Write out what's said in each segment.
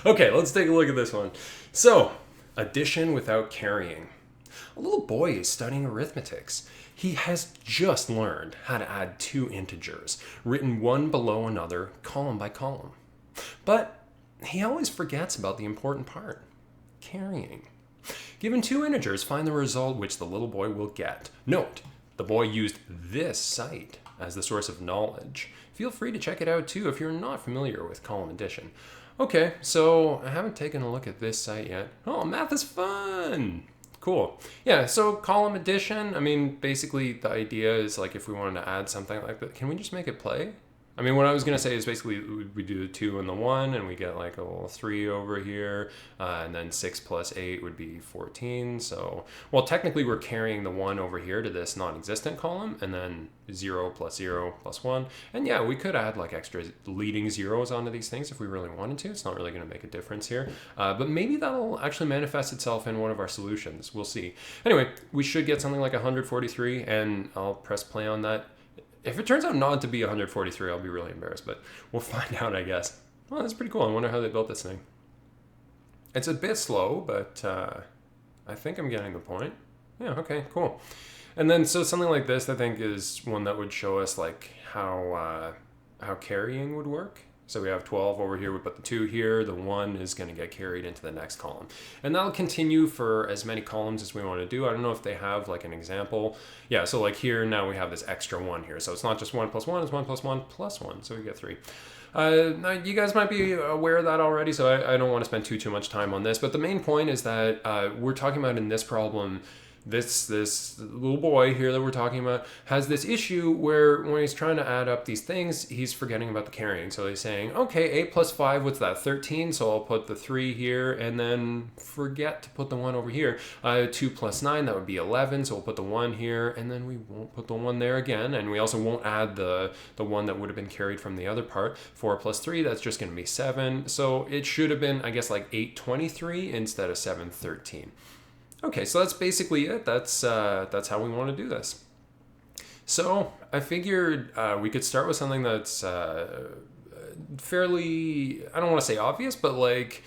Okay, let's take a look at this one. So, addition without carrying. A little boy is studying arithmetics. He has just learned how to add two integers, written one below another, column by column. But he always forgets about the important part, carrying. Given two integers, find the result which the little boy will get. Note, the boy used this site as the source of knowledge. Feel free to check it out too if you're not familiar with column addition. Okay, so I haven't taken a look at this site yet. Oh, math is fun! Cool. Yeah, so column addition, I mean, basically the idea is like if we wanted to add something like that, can we just make it play? I mean, what I was going to say is basically we do the 2 and the 1, and we get like a little 3 over here, and then 6 plus 8 would be 14. So, well, technically we're carrying the 1 over here to this non-existent column, and then 0 plus 1. And yeah, we could add like extra leading zeros onto these things if we really wanted to. It's not really going to make a difference here. But maybe that'll actually manifest itself in one of our solutions. We'll see. Anyway, we should get something like 143, and I'll press play on that. If it turns out not to be 143, I'll be really embarrassed, but we'll find out, I guess. Well, that's pretty cool. I wonder how they built this thing. It's a bit slow, but I think I'm getting the point. Yeah, okay, cool. And then, so something like this, I think, is one that would show us like how carrying would work. So we have 12 over here, we put the 2 here, the 1 is going to get carried into the next column. And that'll continue for as many columns as we want to do. I don't know if they have like an example. Yeah, so like here, now we have this extra 1 here. So it's not just 1 plus 1, it's 1 plus 1 plus 1, so we get 3. Now you guys might be aware of that already, so I don't want to spend too much time on this. But the main point is that we're talking about in this problem, this little boy here that we're talking about has this issue where when he's trying to add up these things, he's forgetting about the carrying. So he's saying, okay, 8 plus 5, what's that, 13? So I'll put the 3 here and then forget to put the 1 over here. 2 plus 9, that would be 11. So we'll put the 1 here and then we won't put the 1 there again. And we also won't add the 1 that would have been carried from the other part. 4 plus 3, that's just going to be 7. So it should have been, I guess, like 823 instead of 713. Okay, so that's basically it. That's how we want to do this. So I figured we could start with something that's fairly, I don't want to say obvious, but like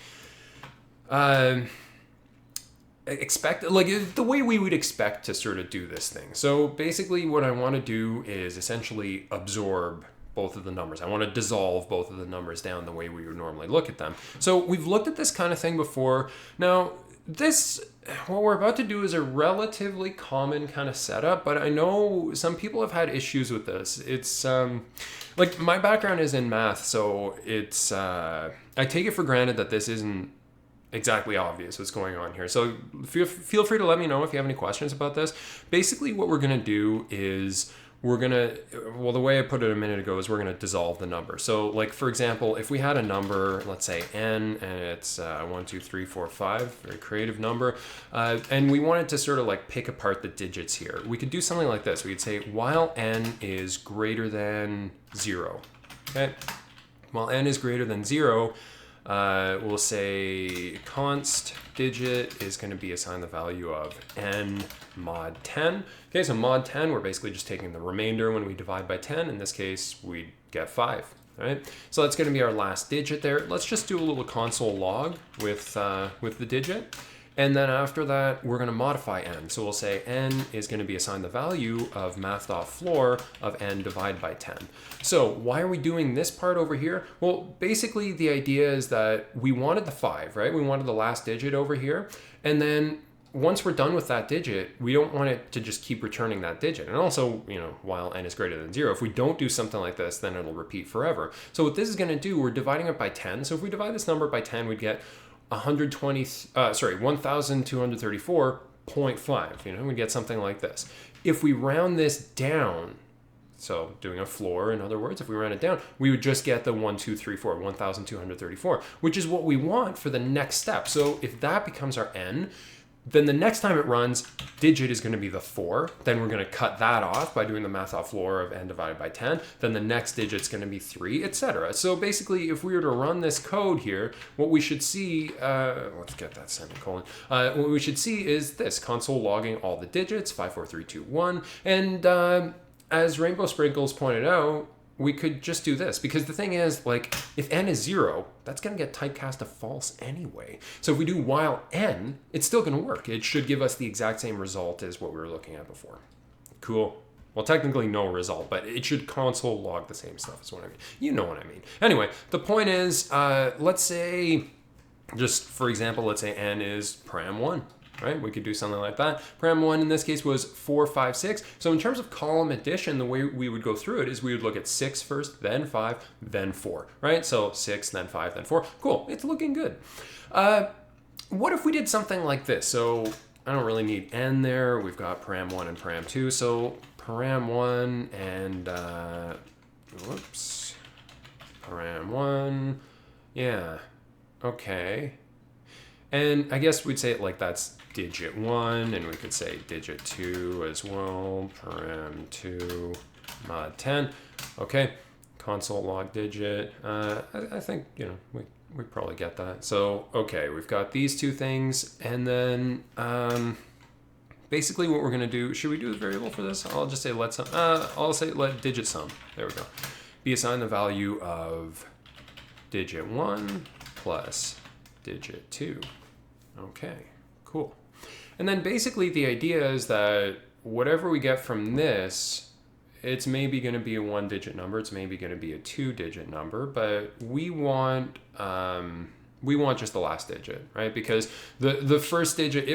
expect, like the way we would expect to sort of do this thing. So basically what I want to do is essentially absorb both of the numbers. I want to dissolve both of the numbers down the way we would normally look at them. So we've looked at this kind of thing before. Now, what we're about to do is a relatively common kind of setup, but I know some people have had issues with this. It's like my background is in math, so it's I take it for granted that this isn't exactly obvious what's going on here. So feel free to let me know if you have any questions about this. Basically, what we're going to do is the way I put it a minute ago is we're going to dissolve the number. So like, for example, if we had a number, let's say n, and it's 1, 2, 3, 4, 5, very creative number, and we wanted to sort of like pick apart the digits here, we could do something like this. We could say while n is greater than 0, okay? While n is greater than 0, we'll say const digit is going to be assigned the value of n mod 10. Okay, so mod 10, we're basically just taking the remainder when we divide by 10. In this case, we get 5, right? So that's going to be our last digit there. Let's just do a little console log with the digit. And then after that, we're going to modify n. So we'll say n is going to be assigned the value of math.floor of n divided by 10. So why are we doing this part over here? Well, basically the idea is that we wanted the 5, right? We wanted the last digit over here. And then once we're done with that digit, we don't want it to just keep returning that digit. And also, while n is greater than 0, if we don't do something like this, then it'll repeat forever. So what this is going to do, we're dividing it by 10. So if we divide this number by 10, we'd get 1234.5. We get something like this. If we round this down, so doing a floor, in other words, if we round it down, we would just get the 1234, which is what we want for the next step. So if that becomes our n, then the next time it runs, digit is going to be the 4. Then we're going to cut that off by doing the math.floor of n divided by 10. Then the next digit's going to be 3, etc. So basically, if we were to run this code here, what we should see, let's get that semicolon. What we should see is this, console logging all the digits, 5, 4, 3, 2, 1. And as Rainbow Sprinkles pointed out, we could just do this, because the thing is, like, if n is 0, that's going to get typecast to false anyway. So if we do while n, it's still going to work. It should give us the exact same result as what we were looking at before. Cool. Well, technically no result, but it should console log the same stuff is what I mean. You know what I mean. Anyway, the point is, let's say, just for example, let's say n is param1. Right? We could do something like that. Param1 in this case was 4, 5, 6. So in terms of column addition, the way we would go through it is we would look at 6 first, then 5, then 4. Right? So 6, then 5, then 4. Cool. It's looking good. What if we did something like this? So I don't really need n there. We've got param1 and param2. So param1 and param1. Yeah. Okay. And I guess we'd say it like that's digit 1, and we could say digit 2 as well, param2 mod 10. Okay, console log digit. I think, you know, we probably get that. So, okay, we've got these two things, and then basically what we're going to do, should we do a variable for this? I'll just say let sum, I'll say let digit sum, there we go, be assigned the value of digit 1 plus digit 2. Okay, cool. And then basically the idea is that whatever we get from this, it's maybe going to be a 1-digit number, it's maybe going to be a 2-digit number, but we want just the last digit, right? Because the first digit,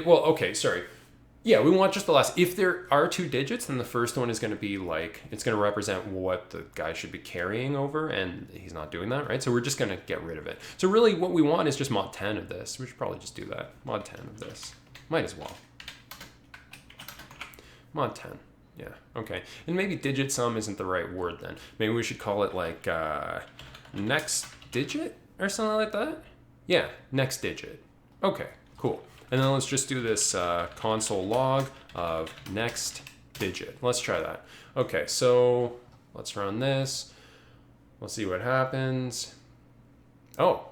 yeah, we want just the last. If there are 2 digits, then the first one is going to be like, it's going to represent what the guy should be carrying over, and he's not doing that, right? So we're just going to get rid of it. So really what we want is just mod 10 of this. We should probably just do that. Mod 10 of this. Might as well. Mod 10. Yeah, okay. And maybe digit sum isn't the right word then. Maybe we should call it like next digit or something like that? Yeah, next digit. Okay, cool. And then let's just do this console log of next digit. Let's try that. Okay, so let's run this. We'll see what happens. Oh,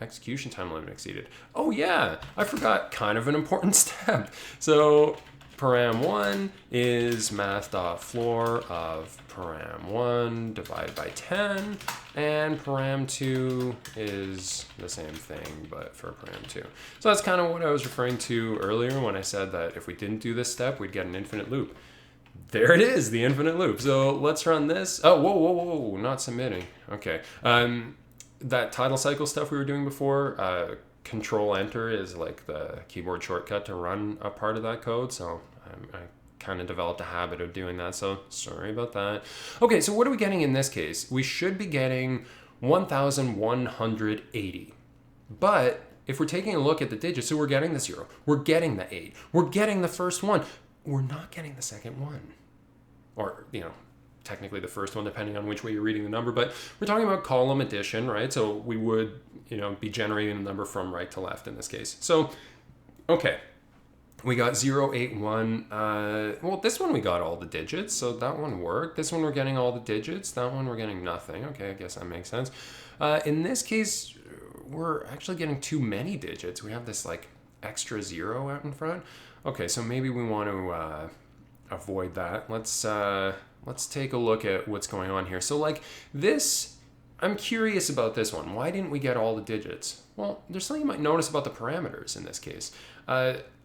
execution time limit exceeded. Oh yeah, I forgot kind of an important step. So param1 is math.floor of param1 divided by 10, and param2 is the same thing, but for param2. So that's kind of what I was referring to earlier when I said that if we didn't do this step, we'd get an infinite loop. There it is, the infinite loop. So let's run this. Oh, whoa, not submitting. Okay. That title cycle stuff we were doing before, Control Enter is like the keyboard shortcut to run a part of that code. So I kind of developed a habit of doing that. So sorry about that. Okay, so what are we getting in this case? We should be getting 1,180. But if we're taking a look at the digits, so we're getting the 0, we're getting the 8, we're getting the first one, we're not getting the second one. Or, you know, technically the first one, depending on which way you're reading the number, but we're talking about column addition, right? So we would, you know, be generating the number from right to left in this case. So, okay, we got 0, 8, 1. Well, this one we got all the digits, so that one worked. This one we're getting all the digits. That one we're getting nothing. Okay, I guess that makes sense. In this case, we're actually getting too many digits. We have this like extra 0 out in front. Okay, so maybe we want to avoid that. Let's take a look at what's going on here. So like this, I'm curious about this one. Why didn't we get all the digits? Well, there's something you might notice about the parameters in this case.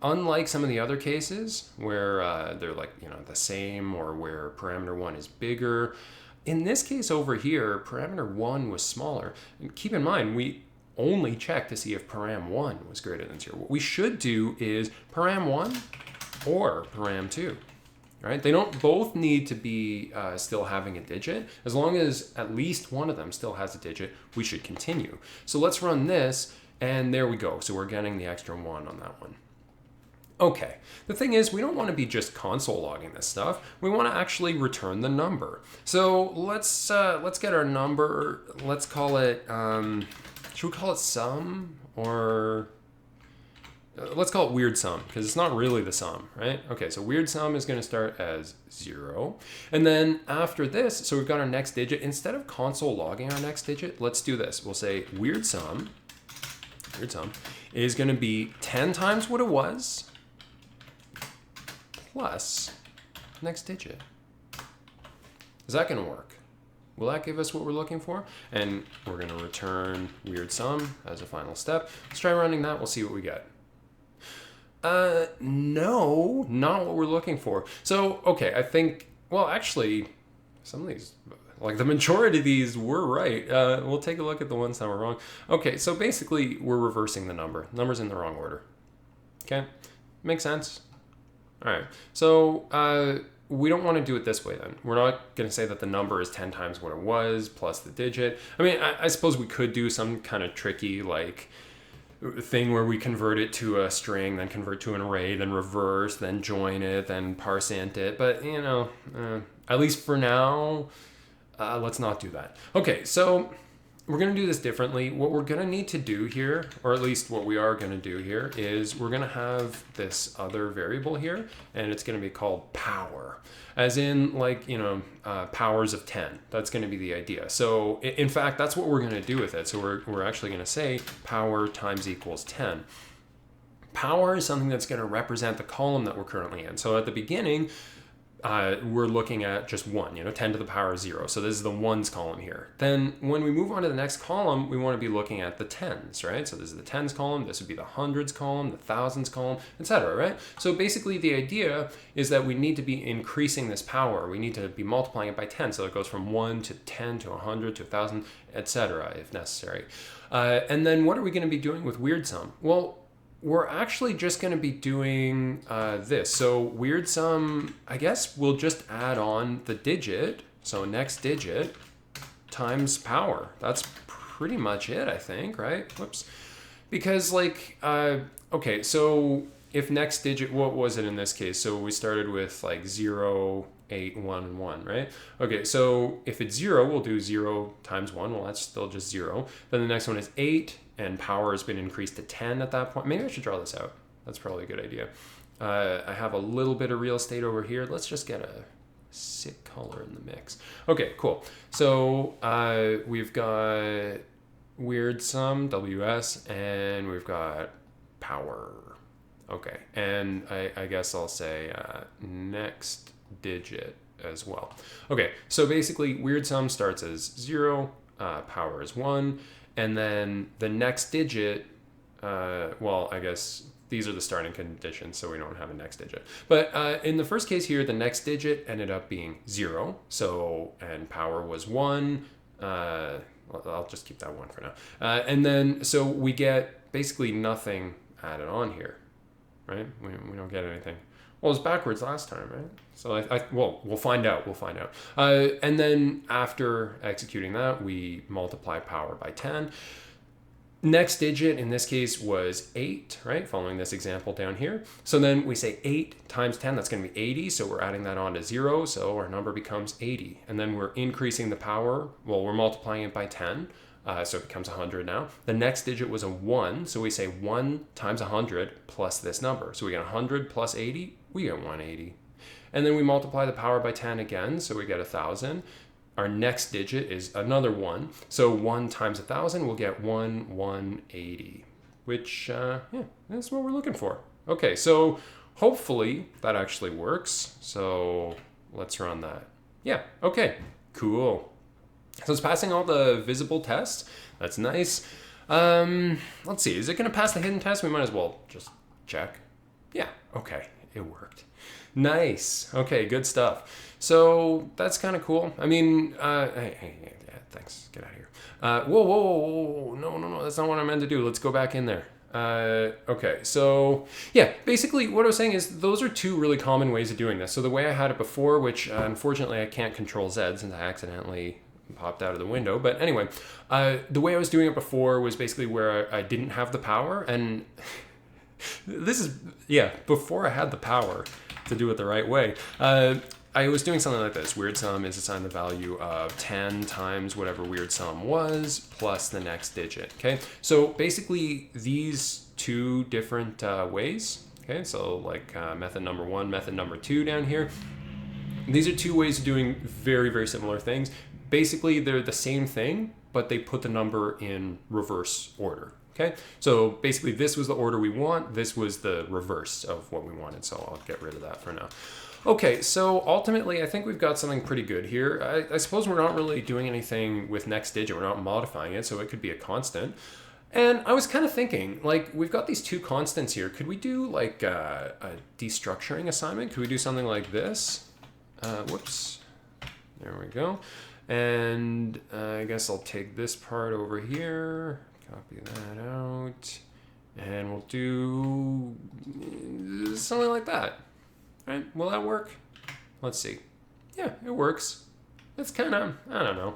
Unlike some of the other cases where they're like, you know, the same, or where parameter 1 is bigger, in this case over here, parameter 1 was smaller. And keep in mind, we only check to see if param1 was greater than 0. What we should do is param1 or param2. Right? They don't both need to be still having a digit. As long as at least one of them still has a digit, we should continue. So let's run this, and there we go. So we're getting the extra 1 on that one. Okay, the thing is, we don't want to be just console logging this stuff. We want to actually return the number. So let's get our number. Let's call it, should we call it sum, or let's call it weird sum, because it's not really the sum, right? Okay, so weird sum is going to start as 0. And then after this, so we've got our next digit. Instead of console logging our next digit, let's do this. We'll say weird sum is going to be 10 times what it was plus next digit. Is that going to work? Will that give us what we're looking for? And we're going to return weird sum as a final step. Let's try running that. We'll see what we get. No, not what we're looking for. So, okay, I think, well, actually, some of these, like the majority of these were right. We'll take a look at the ones that were wrong. Okay, so basically, we're reversing the number. Number's in the wrong order. Okay, makes sense. All right, so we don't want to do it this way then. We're not going to say that the number is 10 times what it was plus the digit. I mean, I suppose we could do some kind of tricky like thing where we convert it to a string, then convert to an array, then reverse, then join it, then parse int it. But, you know, at least for now, let's not do that. Okay, so we're going to do this differently. What we're going to need to do here, or at least what we are going to do here, is we're going to have this other variable here, and it's going to be called power. As in, like, you know, powers of 10. That's going to be the idea. So, in fact, that's what we're going to do with it. So we're actually going to say power times equals 10. Power is something that's going to represent the column that we're currently in. So at the beginning, we're looking at just 1, you know, 10 to the power of 0. So this is the ones column here. Then when we move on to the next column, we want to be looking at the tens, right? So this is the tens column, this would be the hundreds column, the thousands column, etc., right? So basically the idea is that we need to be increasing this power. We need to be multiplying it by 10. So it goes from 1 to 10 to 100 to 1,000, etc., if necessary. And then what are we going to be doing with weird sum? Well, we're actually just going to be doing this. So weird sum, I guess we'll just add on the digit. So next digit times power. That's pretty much it, I think, right? Whoops. Because like, okay, so if next digit, what was it in this case? So we started with like 0, 8, 1, and 1, right? Okay, so if it's 0, we'll do 0 times 1. Well, that's still just 0. Then the next one is 8. And power has been increased to 10 at that point. Maybe I should draw this out. That's probably a good idea. I have a little bit of real estate over here. Let's just get a sick color in the mix. Okay, cool. So we've got weird sum, WS, and we've got power. Okay, and I guess I'll say next digit as well. Okay, so basically weird sum starts as 0, power is 1, and then the next digit, well, I guess these are the starting conditions, so we don't have a next digit. But in the first case here, the next digit ended up being 0, so, and power was 1. I'll just keep that 1 for now. And then, so we get basically nothing added on here, right? We don't get anything. Well, it was backwards last time, right? So well, we'll find out. And then after executing that, we multiply power by 10. Next digit in this case was 8, right? Following this example down here. So then we say 8 times 10, that's going to be 80. So we're adding that on to 0. So our number becomes 80. And then we're increasing the power. Well, we're multiplying it by 10. So it becomes 100 now. The next digit was a 1. So we say 1 times 100 plus this number. So we get 100 plus 80. We get 180. And then we multiply the power by 10 again. So we get 1,000. Our next digit is another 1. So 1 times 1,000, we'll get 180, which, yeah, that's what we're looking for. Okay, so hopefully that actually works. So let's run that. Yeah, okay, cool. So it's passing all the visible tests. That's nice. Let's see, is it going to pass the hidden test? We might as well just check. Yeah, okay, it worked. Nice. Okay, good stuff. So that's kind of cool. I mean, hey, thanks. Get out of here. Whoa. No. That's not what I meant to do. Let's go back in there. Okay, so yeah, basically what I was saying is those are two really common ways of doing this. So the way I had it before, which unfortunately I can't control Z since I accidentally popped out of the window. But anyway, the way I was doing it before was basically where I didn't have the power. And this is, yeah, before I had the power to do it the right way. I was doing something like this. Weird sum is assigned the value of 10 times whatever weird sum was plus the next digit. Okay, so basically these two different ways. Okay, so like method number 1, method number 2 down here. These are two ways of doing very, very similar things. Basically, they're the same thing, but they put the number in reverse order. Okay, so basically this was the order we want. This was the reverse of what we wanted. So I'll get rid of that for now. Okay, so ultimately, I think we've got something pretty good here. I suppose we're not really doing anything with next digit. We're not modifying it, so it could be a constant. And I was kind of thinking, like, we've got these two constants here. Could we do, like, a destructuring assignment? Could we do something like this? Whoops. There we go. And I guess I'll take this part over here, copy that out, and we'll do something like that. Right? Will that work? Let's see. Yeah, it works. It's kind of, I don't know.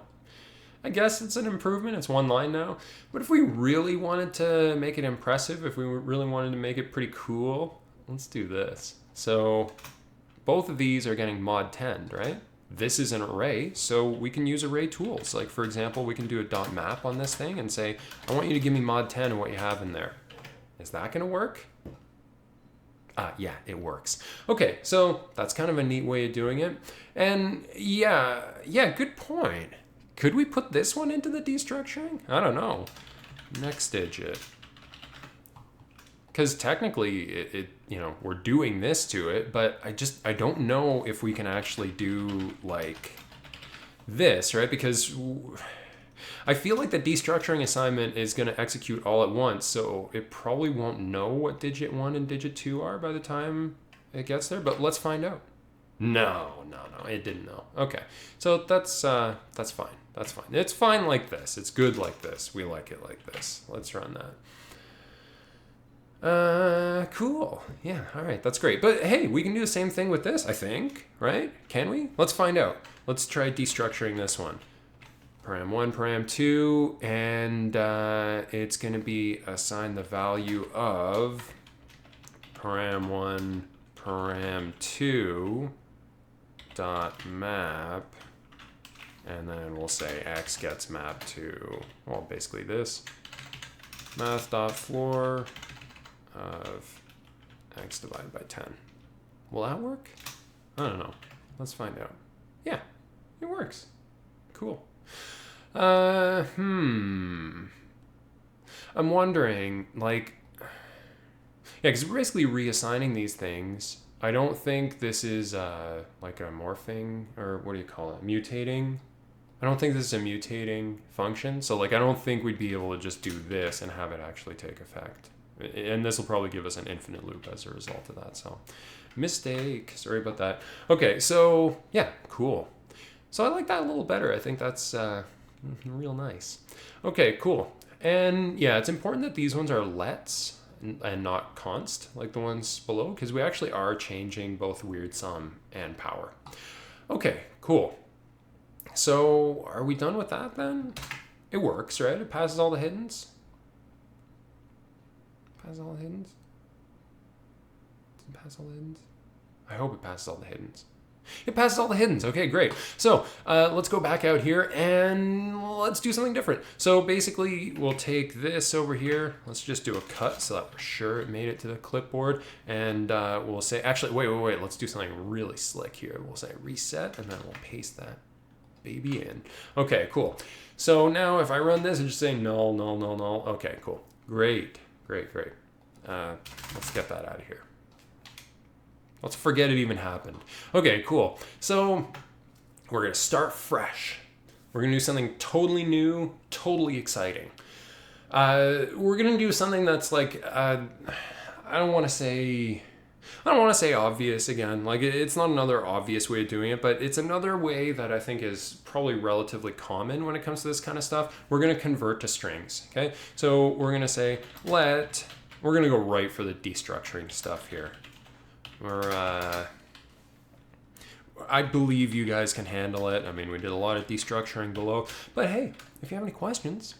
I guess it's an improvement. It's one line now. But if we really wanted to make it impressive, if we really wanted to make it pretty cool, let's do this. So both of these are getting mod 10, right? This is an array, so we can use array tools. Like, for example, we can do a dot map on this thing and say, I want you to give me mod 10 and what you have in there. Is that going to work? Yeah, it works. Okay, so that's kind of a neat way of doing it. And yeah, good point. Could we put this one into the destructuring? I don't know. Next digit. Because technically, it we're doing this to it, but I don't know if we can actually do like this, right? Because I feel like the destructuring assignment is going to execute all at once, so it probably won't know what digit 1 and digit 2 are by the time it gets there, but let's find out. No, it didn't know. Okay, so that's fine. That's fine. It's fine like this. It's good like this. We like it like this. Let's run that. Cool. Yeah, all right, that's great. But hey, we can do the same thing with this, I think, right? Can we? Let's find out. Let's try destructuring this one. Param1, param2, and it's going to be assigned the value of param1, param2 dot map, and then we'll say x gets mapped to, well, basically this, math.floor of x divided by 10. Will that work? I don't know. Let's find out. Yeah, it works. Cool. I'm wondering, like, yeah, because we're basically reassigning these things. I don't think this is like a morphing, or what do you call it? Mutating. I don't think this is a mutating function. So, like, I don't think we'd be able to just do this and have it actually take effect. And this will probably give us an infinite loop as a result of that. So, mistake. Sorry about that. Okay, so, yeah, cool. So I like that a little better. I think that's real nice. Okay, cool. And yeah, it's important that these ones are lets and not const, like the ones below, because we actually are changing both weird sum and power. Okay, cool. So are we done with that then? It works, right? It passes all the hiddens? Passes all the hiddens? Does it pass all the hiddens? I hope it passes all the hiddens. It passes all the hiddens. Okay, great. So let's go back out here and let's do something different. So basically, we'll take this over here. Let's just do a cut so that we're sure it made it to the clipboard. And we'll say, actually, wait. Let's do something really slick here. We'll say reset, and then we'll paste that baby in. Okay, cool. So now if I run this and just say null. Okay, cool. Great. Let's get that out of here. Let's forget it even happened. Okay, cool. So we're going to start fresh. We're going to do something totally new, totally exciting. We're going to do something that's like, I don't want to say obvious again. Like, it's not another obvious way of doing it, but it's another way that I think is probably relatively common when it comes to this kind of stuff. We're going to convert to strings, okay? So we're going to say we're going to go right for the destructuring stuff here. I believe you guys can handle it. I mean, we did a lot of destructuring below, but hey, if you have any questions,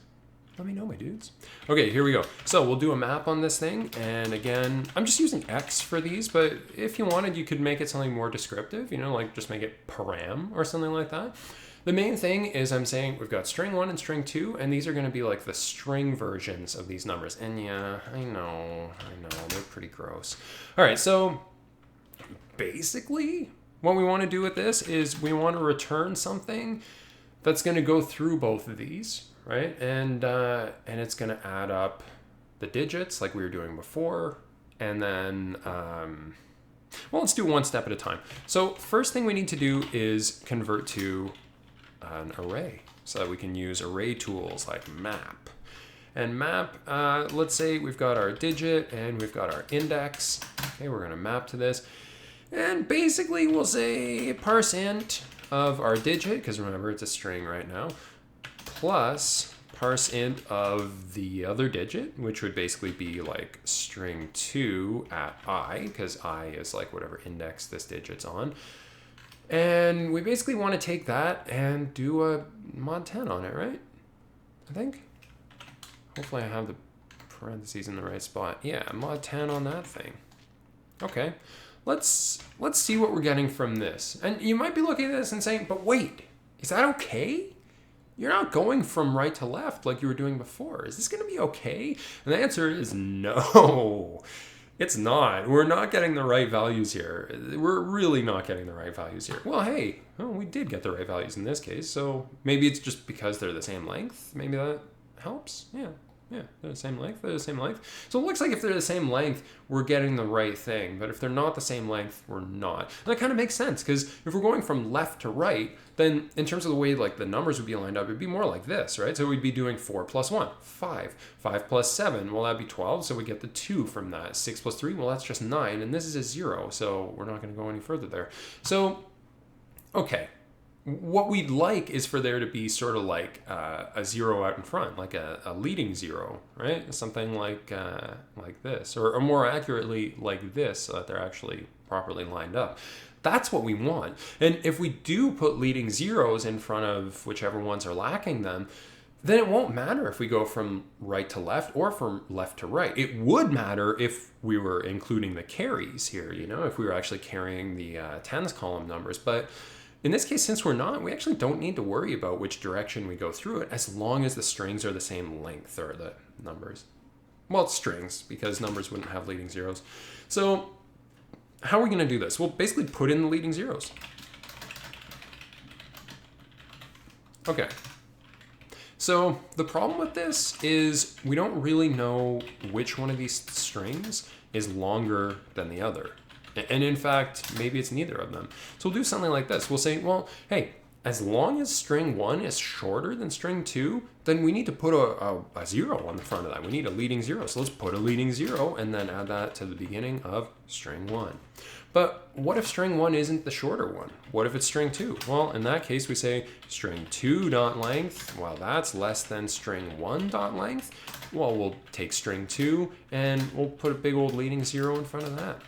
let me know, my dudes. Okay, here we go. So we'll do a map on this thing, and again, I'm just using X for these, but if you wanted, you could make it something more descriptive, like just make it param or something like that. The main thing is I'm saying we've got string 1 and string 2, and these are going to be like the string versions of these numbers. And yeah, I know, they're pretty gross. All right, so basically, what we want to do with this is we want to return something that's going to go through both of these, right? And it's going to add up the digits like we were doing before, and then Well, let's do one step at a time. So first thing we need to do is convert to an array so that we can use array tools like map. And map, let's say we've got our digit and we've got our index. Okay, we're going to map to this. And basically we'll say parse int of our digit, because remember it's a string right now, plus parse int of the other digit, which would basically be like string 2 at I, because I is like whatever index this digit's on. And we basically want to take that and do a mod 10 on it, right? I think. Hopefully I have the parentheses in the right spot. Yeah, mod 10 on that thing. Okay, let's see what we're getting from this. And you might be looking at this and saying, but wait, is that okay? You're not going from right to left like you were doing before. Is this going to be okay? And the answer is no. It's not. We're not getting the right values here. We're really not getting the right values here. Well, hey, we did get the right values in this case, so maybe it's just because they're the same length. Maybe that helps. Yeah, they're the same length. They're the same length. So it looks like if they're the same length, we're getting the right thing. But if they're not the same length, we're not. And that kind of makes sense, because if we're going from left to right, then in terms of the way like the numbers would be lined up, it'd be more like this, right? So we'd be doing 4 plus 1, 5. 5 plus 7, well, that'd be 12. So we get the 2 from that. 6 plus 3, well, that's just 9. And this is a 0. So we're not going to go any further there. So, okay. What we'd like is for there to be sort of like a 0 out in front, like a leading 0, right? Something like this, or more accurately like this, so that they're actually properly lined up. That's what we want. And if we do put leading zeros in front of whichever ones are lacking them, then it won't matter if we go from right to left or from left to right. It would matter if we were including the carries here, if we were actually carrying the tens column numbers. But in this case, since we're not, we actually don't need to worry about which direction we go through it, as long as the strings are the same length, or the numbers. Well, it's strings, because numbers wouldn't have leading zeros. So how are we going to do this? We'll basically put in the leading zeros. Okay. So the problem with this is we don't really know which one of these strings is longer than the other. And in fact, maybe it's neither of them. So we'll do something like this. We'll say, well, hey, as long as string 1 is shorter than string 2, then we need to put a 0 on the front of that. We need a leading 0. So let's put a leading 0 and then add that to the beginning of string 1. But what if string 1 isn't the shorter one? What if it's string 2? Well, in that case, we say string 2 dot length. Well, that's less than string 1 dot length. Well, we'll take string 2 and we'll put a big old leading 0 in front of that.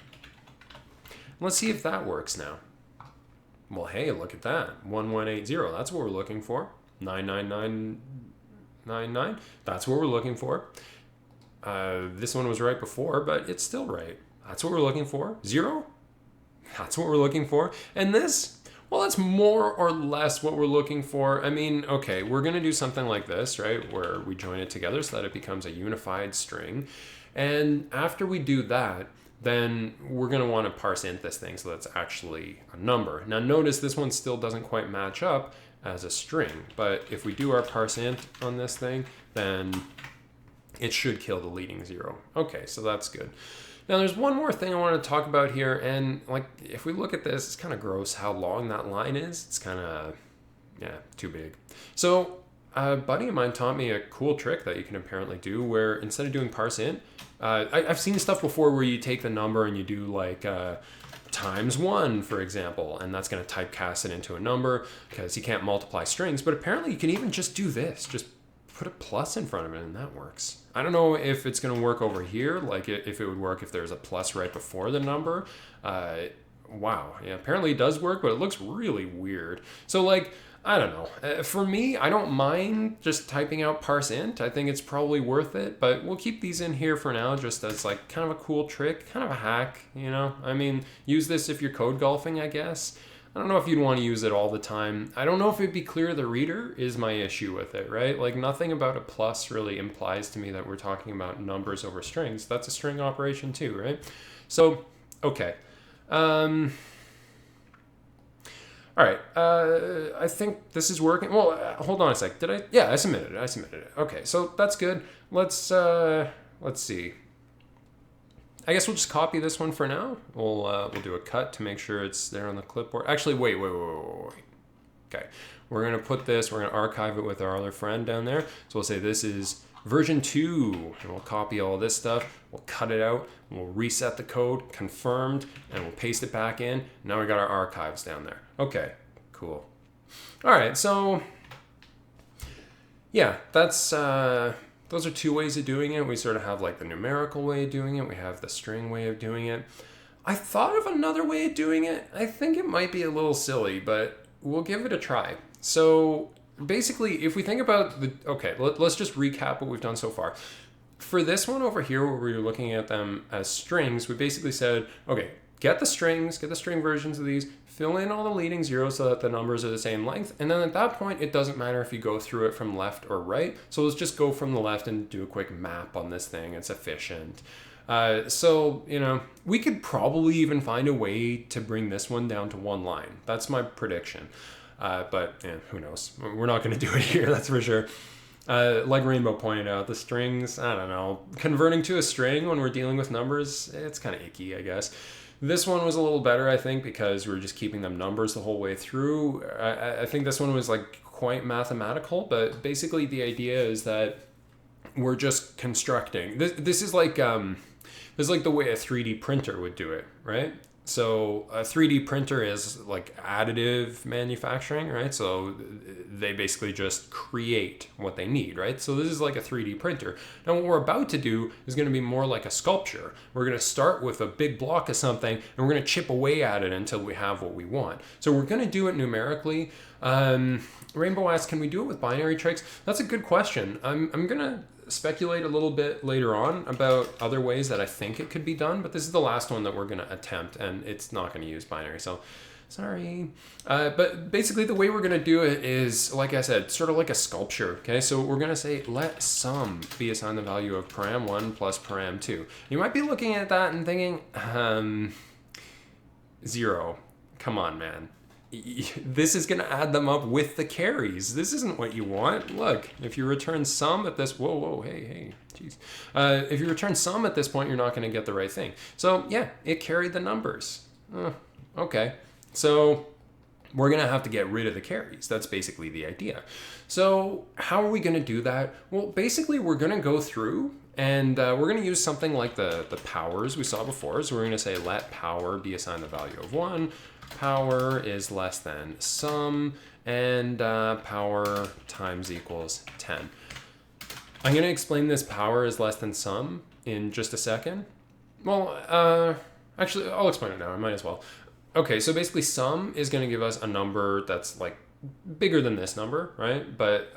Let's see if that works now. Well, hey, look at that. 1180, that's what we're looking for. 99999, that's what we're looking for. This one was right before, but it's still right. That's what we're looking for. 0, that's what we're looking for. And this, well, that's more or less what we're looking for. I mean, okay, we're going to do something like this, right, where we join it together so that it becomes a unified string. And after we do that, then we're going to want to parse int this thing so that's actually a number. Now notice this one still doesn't quite match up as a string, but if we do our parse int on this thing, then it should kill the leading 0. Okay, so that's good. Now there's one more thing I want to talk about here, and like if we look at this, it's kind of gross how long that line is. It's kind of, too big. So a buddy of mine taught me a cool trick that you can apparently do where instead of doing parse int, I've seen stuff before where you take the number and you do like times 1, for example, and that's going to typecast it into a number because you can't multiply strings. But apparently you can even just do this, just put a plus in front of it, and that works. I don't know if it's going to work over here, like if it would work if there's a plus right before the number. Wow, yeah, apparently it does work, but it looks really weird. So like, I don't know. For me, I don't mind just typing out parse int. I think it's probably worth it, but we'll keep these in here for now just as like kind of a cool trick, kind of a hack, I mean, use this if you're code golfing, I guess. I don't know if you'd want to use it all the time. I don't know if it'd be clear to the reader is my issue with it, right? Like nothing about a plus really implies to me that we're talking about numbers over strings. That's a string operation too, right? So, okay. All right, I think this is working. Well, hold on a sec. Did I? Yeah, I submitted it. Okay, so that's good. Let's see. I guess we'll just copy this one for now. We'll do a cut to make sure it's there on the clipboard. Actually, wait. Okay, we're gonna put this. We're gonna archive it with our other friend down there. So we'll say this is version 2, and we'll copy all this stuff. We'll cut it out. We'll reset the code, confirmed, and we'll paste it back in. Now we got our archives down there. Okay, cool. All right, so yeah, that's those are 2 ways of doing it. We sort of have like the numerical way of doing it. We have the string way of doing it. I thought of another way of doing it. I think it might be a little silly, but we'll give it a try. So basically, if we think about let's just recap what we've done so far. For this one over here, where we were looking at them as strings, we basically said, okay, get the strings, get the string versions of these, fill in all the leading zeros so that the numbers are the same length. And then at that point, it doesn't matter if you go through it from left or right. So let's just go from the left and do a quick map on this thing. It's efficient. So, we could probably even find a way to bring this one down to 1 line. That's my prediction. But who knows? We're not going to do it here, that's for sure. Like Rainbow pointed out, the strings, I don't know. Converting to a string when we're dealing with numbers, it's kind of icky, I guess. This one was a little better, I think, because we were just keeping them numbers the whole way through. I think this one was like quite mathematical, but basically the idea is that we're just constructing. This is like the way a 3D printer would do it, right? So a 3D printer is like additive manufacturing, right? So they basically just create what they need, right? So this is like a 3D printer. Now what we're about to do is going to be more like a sculpture. We're going to start with a big block of something and we're going to chip away at it until we have what we want. So we're going to do it numerically. Rainbow asks, can we do it with binary tricks? That's a good question. I'm going to speculate a little bit later on about other ways that I think it could be done, but this is the last one that we're going to attempt, and it's not going to use binary, so sorry. But basically the way we're going to do it is, like I said, sort of like a sculpture, okay? So we're going to say, let sum be assigned the value of param1 plus param2. You might be looking at that and thinking, 0. Come on, man. This is going to add them up with the carries. This isn't what you want. Look, if you return sum at this, hey, jeez. If you return sum at this point, you're not going to get the right thing. So yeah, it carried the numbers. Okay, so we're going to have to get rid of the carries. That's basically the idea. So how are we going to do that? Well, basically we're going to go through and we're going to use something like the powers we saw before. So we're going to say let power be assigned the value of 1. Power is less than sum, and power times equals 10. I'm going to explain this power is less than sum in just a second. Well, actually, I'll explain it now. I might as well. Okay, so basically sum is going to give us a number that's like bigger than this number, right? But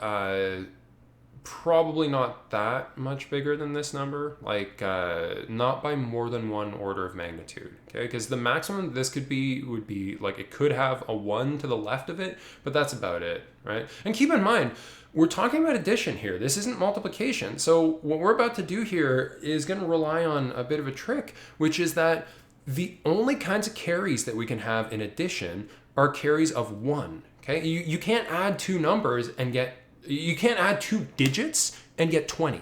probably not that much bigger than this number, like not by more than 1 order of magnitude, okay? Because the maximum this could be would be like it could have a 1 to the left of it, but that's about it, right? And keep in mind, we're talking about addition here. This isn't multiplication. So what we're about to do here is going to rely on a bit of a trick, which is that the only kinds of carries that we can have in addition are carries of 1, okay? You can't add 2 numbers and get you can't add 2 digits and get 20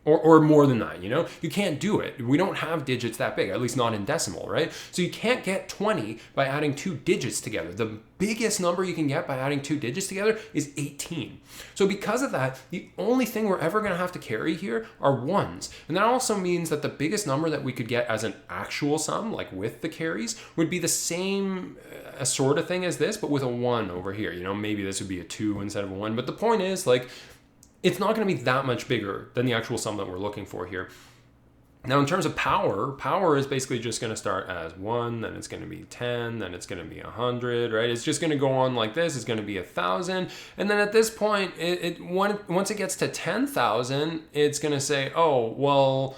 or more than that, You can't do it. We don't have digits that big, at least not in decimal, right? So you can't get 20 by adding 2 digits together. The biggest number you can get by adding 2 digits together is 18. So because of that, the only thing we're ever going to have to carry here are 1s. And that also means that the biggest number that we could get as an actual sum, like with the carries, would be the same sort of thing as this, but with a 1 over here. Maybe this would be a 2 instead of a 1. But the point is, like, it's not going to be that much bigger than the actual sum that we're looking for here. Now, in terms of power is basically just going to start as 1, then it's going to be 10, then it's going to be 100, right? It's just going to go on like this. It's going to be 1,000. And then at this point, once it gets to 10,000, it's going to say, oh, well,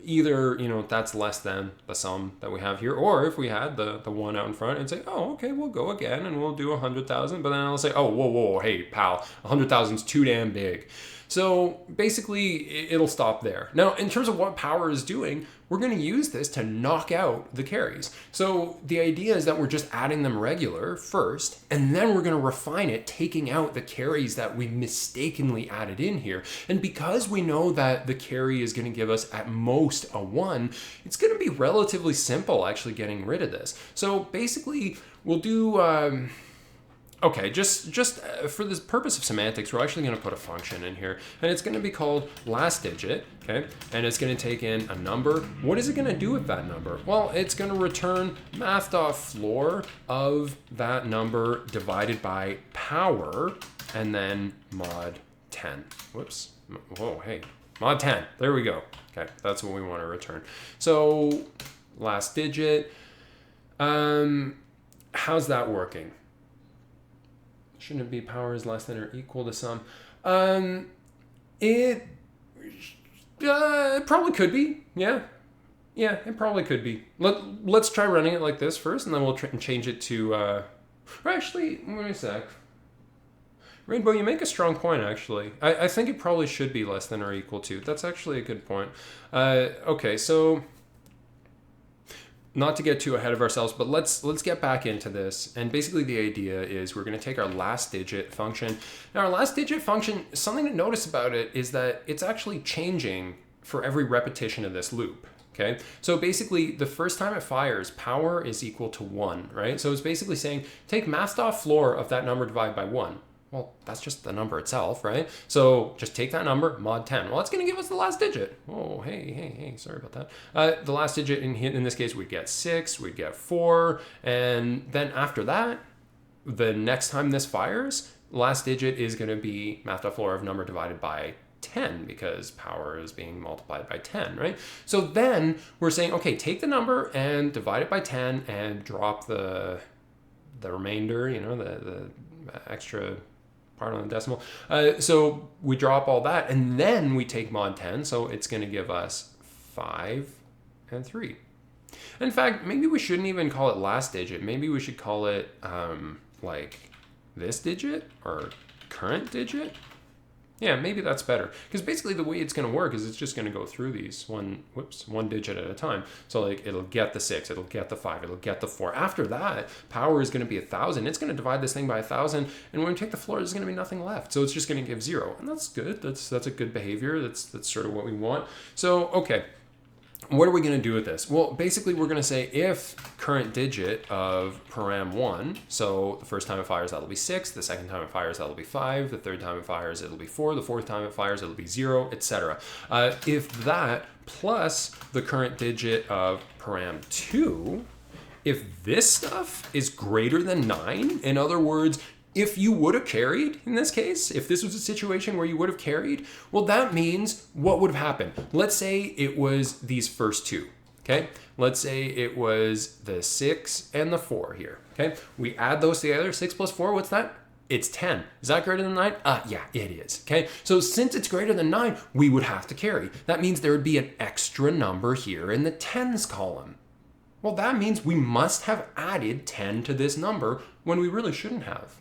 either, that's less than the sum that we have here, or if we had the 1 out in front and say, oh, okay, we'll go again and we'll do 100,000. But then I'll say, oh, whoa, hey, pal, 100,000 is too damn big. So basically, it'll stop there. Now, in terms of what power is doing, we're going to use this to knock out the carries. So the idea is that we're just adding them regular first, and then we're going to refine it, taking out the carries that we mistakenly added in here. And because we know that the carry is going to give us at most a 1. It's going to be relatively simple actually getting rid of this. So basically we'll do, okay, just for the purpose of semantics, we're actually going to put a function in here, and it's going to be called last digit, okay? And it's going to take in a number. What is it going to do with that number? Well, it's going to return math.floor of that number divided by power, and then mod 10. Whoops. Whoa, hey. Mod 10. There we go. Okay, that's what we want to return. So, last digit. How's that working? Shouldn't it be power is less than or equal to sum? It probably could be. Yeah, it probably could be. Let's try running it like this first, and then we'll change it to. Or actually, wait a sec. Rainbow, you make a strong point, actually. I think it probably should be less than or equal to. That's actually a good point. Okay, so not to get too ahead of ourselves, but let's get back into this. And basically the idea is we're going to take our last digit function. Now our last digit function, something to notice about it is that it's actually changing for every repetition of this loop. Okay, so basically the first time it fires, power is equal to 1, right? So it's basically saying take math.floor of that number divided by 1. Well, that's just the number itself, right? So just take that number, mod 10. Well, that's going to give us the last digit. Oh, hey, sorry about that. The last digit in this case, we'd get 6, we'd get 4. And then after that, the next time this fires, last digit is going to be math.floor of number divided by 10 because power is being multiplied by 10, right? So then we're saying, okay, take the number and divide it by 10 and drop the remainder, the extra part on the decimal. So we drop all that and then we take mod 10. So it's going to give us 5 and 3. In fact, maybe we shouldn't even call it last digit. Maybe we should call it like this digit or current digit. Yeah, maybe that's better. Because basically the way it's going to work is it's just going to go through these one digit at a time. So like it'll get the 6, it'll get the 5, it'll get the 4. After that, power is going to be 1,000. It's going to divide this thing by 1,000. And when we take the floor, there's going to be nothing left. So it's just going to give 0. And that's good. That's a good behavior. That's sort of what we want. So, okay. What are we going to do with this? Well, basically, we're going to say if current digit of param 1, so the first time it fires, that'll be 6. The second time it fires, that'll be 5. The third time it fires, it'll be 4. The fourth time it fires, it'll be 0, etc. If that plus the current digit of param 2, if this stuff is greater than 9, in other words, if you would have carried, in this case, if this was a situation where you would have carried, well, that means what would have happened? Let's say it was these first two, okay? Let's say it was the 6 and the 4 here, okay? We add those together, 6 plus 4, what's that? It's 10. Is that greater than 9? Yeah, it is, okay? So since it's greater than 9, we would have to carry. That means there would be an extra number here in the tens column. Well, that means we must have added 10 to this number when we really shouldn't have.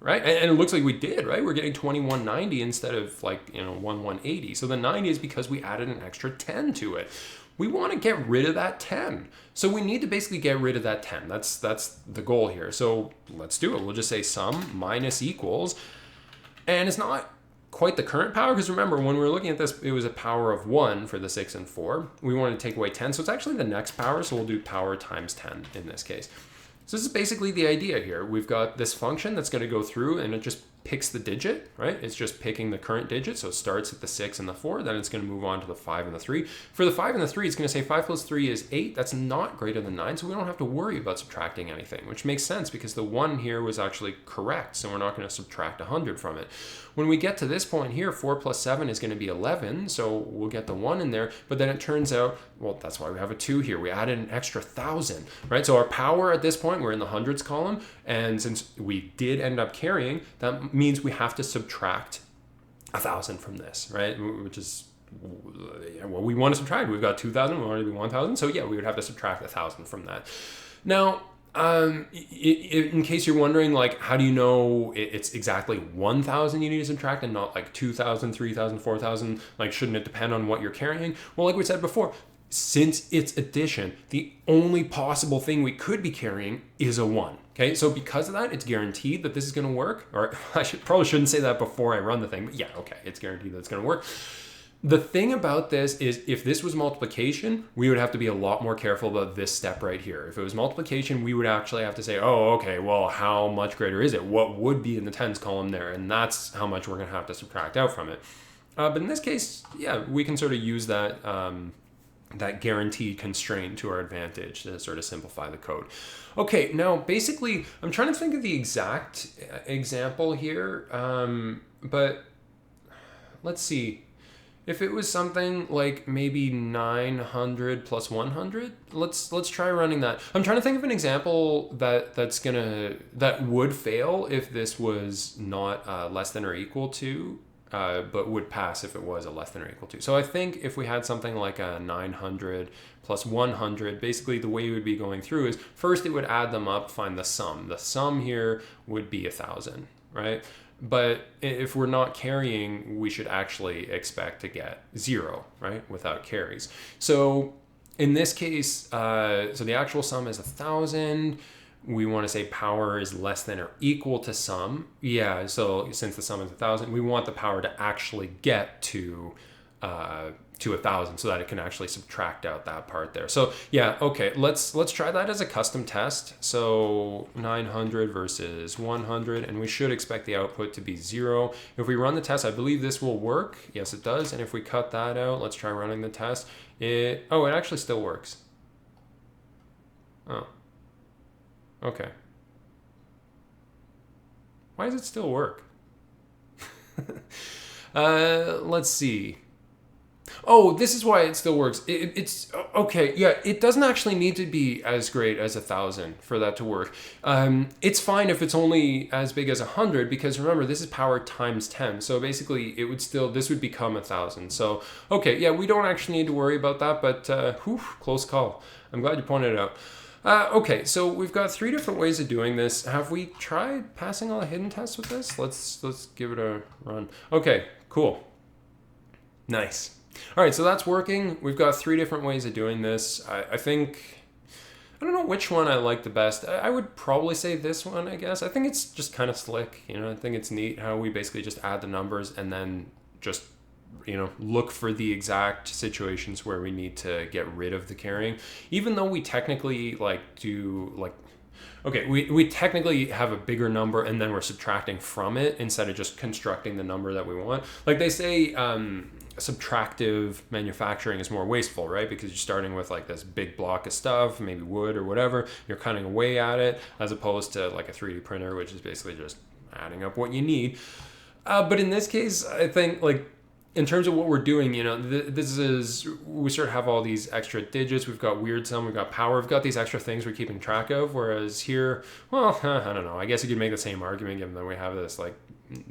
Right? And it looks like we did, right? We're getting 2190 instead of 1180. So the 90 is because we added an extra 10 to it. We want to get rid of that 10. So we need to basically get rid of that 10. That's the goal here. So let's do it. We'll just say sum minus equals. And it's not quite the current power because remember when we were looking at this, it was a power of 1 for the 6 and 4. We want to take away 10. So it's actually the next power. So we'll do power times 10 in this case. So this is basically the idea here. We've got this function that's going to go through and it just picks the digit, right? It's just picking the current digit. So it starts at the 6 and the 4, then it's going to move on to the 5 and the 3. For the 5 and the 3, it's going to say 5 plus 3 is 8. That's not greater than 9, so we don't have to worry about subtracting anything, which makes sense because the 1 here was actually correct, so we're not going to subtract 100 from it. When we get to this point here, 4 plus 7 is going to be 11, so we'll get the 1 in there, but then it turns out, well, that's why we have a 2 here. We added an extra 1,000, right? So our power at this point, we're in the hundreds column, and since we did end up carrying, that means we have to subtract 1,000 from this, right? Which is what we want to subtract. We've got 2,000, we want it to be 1,000, so yeah, we would have to subtract 1,000 from that. Now, in case you're wondering, how do you know it's exactly 1,000 you need to subtract and not 2,000, 3,000, 4,000? Shouldn't it depend on what you're carrying? Well, like we said before, since it's addition, the only possible thing we could be carrying is a 1. Okay, so because of that, it's guaranteed that this is going to work. Or I probably shouldn't say that before I run the thing, but yeah, okay, it's guaranteed that it's going to work. The thing about this is if this was multiplication, we would have to be a lot more careful about this step right here. If it was multiplication, we would actually have to say, oh, okay, well, how much greater is it? What would be in the tens column there? And that's how much we're going to have to subtract out from it. But in this case, yeah, we can sort of use that that guaranteed constraint to our advantage to sort of simplify the code. Okay, now basically, I'm trying to think of the exact example here, but let's see. If it was something like maybe 900 plus 100, let's try running that. I'm trying to think of an example that would fail if this was not less than or equal to, but would pass if it was a less than or equal to. So I think if we had something like a 900 plus 100, basically the way we would be going through is first it would add them up, find the sum. The sum here would be 1,000, right? But if we're not carrying, we should actually expect to get 0, right, without carries. So in this case, so the actual sum is 1,000. We want to say power is less than or equal to sum. Yeah, so since the sum is 1,000, we want the power to actually get to 1,000 so that it can actually subtract out that part there. So yeah, okay, let's try that as a custom test. So 900 versus 100, and we should expect the output to be 0. If we run the test, I believe this will work. Yes, it does. And if we cut that out, let's try running the test. It actually still works. Oh, okay. Why does it still work? Let's see. Oh, this is why it still works. It's okay. Yeah, it doesn't actually need to be as great as 1,000 for that to work. It's fine if it's only as big as 100 because remember this is power times 10. So basically, this would become 1,000. So okay, yeah, we don't actually need to worry about that. But close call. I'm glad you pointed it out. Okay, so we've got 3 different ways of doing this. Have we tried passing all the hidden tests with this? Let's give it a run. Okay, cool. Nice. All right, so that's working. We've got 3 different ways of doing this. I don't know which one I like the best. I would probably say this one, I guess. I think it's just kind of slick. I think it's neat how we basically just add the numbers and then just, look for the exact situations where we need to get rid of the carrying. Even though we technically we technically have a bigger number and then we're subtracting from it instead of just constructing the number that we want. Like they say, subtractive manufacturing is more wasteful, right? Because you're starting with like this big block of stuff, maybe wood or whatever, you're cutting away at it, as opposed to like a 3D printer, which is basically just adding up what you need. But in this case, I think in terms of what we're doing, we sort of have all these extra digits. We've got weird sum, we've got power, we've got these extra things we're keeping track of. Whereas here, well, I don't know. I guess you could make the same argument given that we have this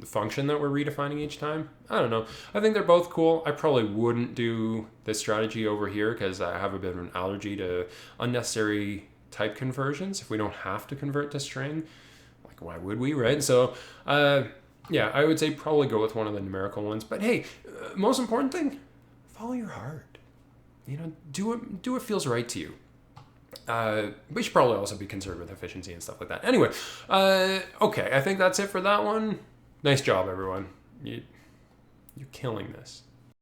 function that we're redefining each time. I don't know. I think they're both cool. I probably wouldn't do this strategy over here because I have a bit of an allergy to unnecessary type conversions. If we don't have to convert to string, why would we, right? So, yeah, I would say probably go with one of the numerical ones. But hey, most important thing, follow your heart. Do what feels right to you. We should probably also be concerned with efficiency and stuff like that. Anyway, okay, I think that's it for that one. Nice job, everyone. You're killing this.